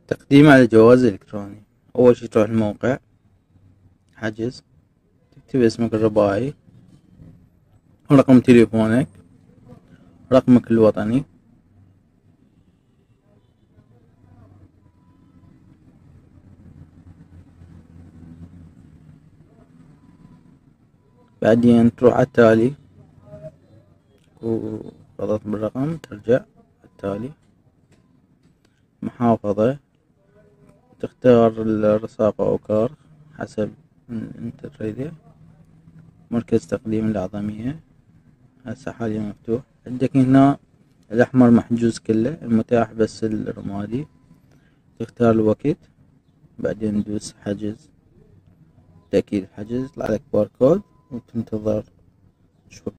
تقديم على جواز إلكتروني. أول شي تروح الموقع حجز، تكتب اسمك الرباعي، رقم تليفونك، رقمك الوطني، بعدين تروح عالتالي وضغط بالرقم، ترجع التالي، محافظة، تختار الرصاقة أو كار حسب انت تريده، مركز تقديم الأعظمية هسه حاليا مفتوح عندك هنا، الأحمر محجوز كله، المتاح بس الرمادي، تختار الوقت، بعدين ندوس حجز، تأكيد الحجز يطلعلك باركود وتنتظر شوي.